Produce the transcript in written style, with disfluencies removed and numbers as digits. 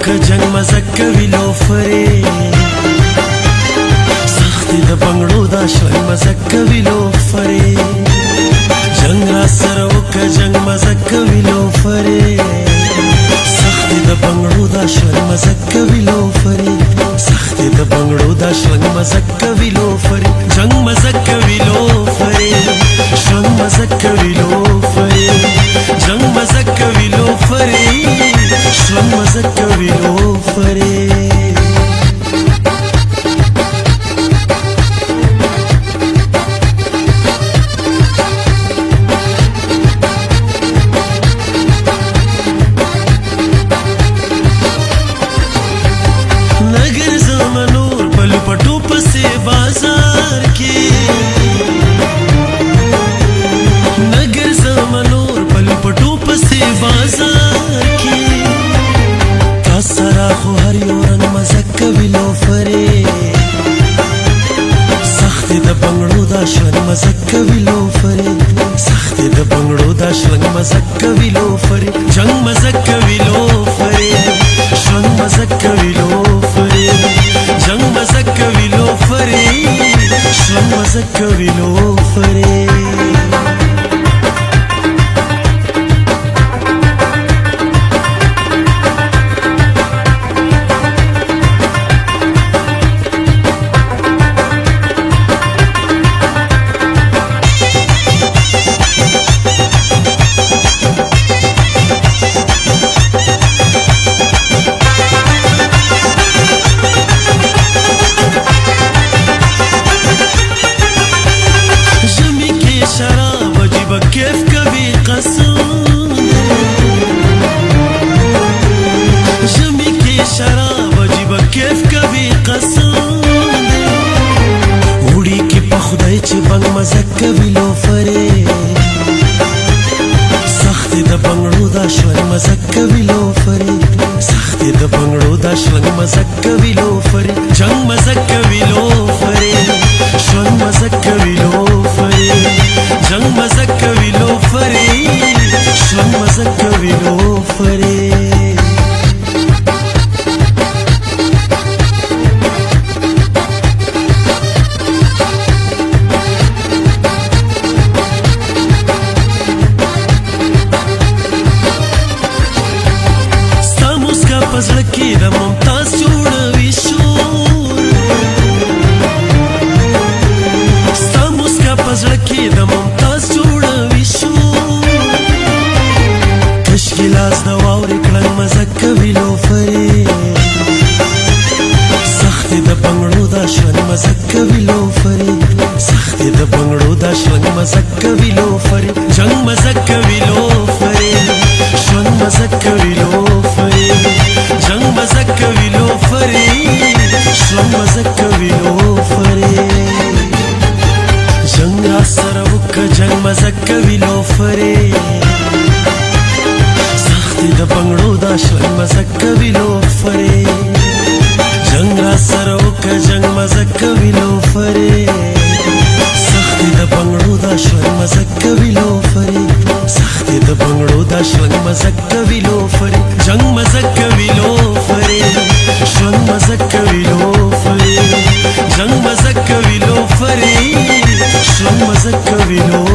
که جنگ مزه کوي لوفرې سختي د بنګړو دا شوي مزه کوي لوفرې جنگ را سره وکه جنگ مزه کوي لوفرې سختي د بنګړو دا شوي مزه کوي لوفرې سختي د بنګړو دا شوي مزه کوي لوفرې جنگ مزه کوي لوفرې شوي مزه کوي لوفرې جنگ مزه کوي لوفرې شوي مزه کوي لوفرې مزه کوي لوفرې سختي د بنګړو دا شلنګ مزه کوي لوفرې جنگ مزه کوي لوفرې شلنګ مزه کوي لوفرې جنگ مزه کوي لوفرې شلنګ مزه کوي لوفرې مزه کوي لوفرې سختي د بنګړو دا شوي مزه کوي لوفرې سختي د بنګړو دا شوي مزه کوي لوفرې جنگ مزه کوي لوفرې شوي مزه کوي لوفرې جنگ مزه کوي لوفرې شوي مزه کوي لوفرې پزړه کې د ممتاز جوړوي شور ستا مسکا پزړه کې د ممتاز جوړوي شور کش ګیلاس د واورې کړنګ مزه کوي لوفرې سختي د بنګړو دا شلنګ مزه کوي لوفرې سختي د بنګړو دا شلنګ مزه کوي لوفرې جنگ مزه کوي لوفرې شلنګ مزه کوي لوفرې جنگ مزه کوي لوفرې شلنګ مزه کوي لوفرې جنگ را سره وکه جنگ مزه کوي لوفرې سختي د بنګړو دا شلنګ مزه کوي لوفرې جنگ را سره وکه جنگ مزه کوي لوفرې سختي د بنګړو دا شلنګ مزه کوي لوفرې سختي د بنګړو دا شلنګ مزه کوي لوفرې جنگ مزه کوي لوفرې شلنګ مزه کوي لوفرې جنگ مزه کوي لوفرې شلنګ مزه کوي لوفرې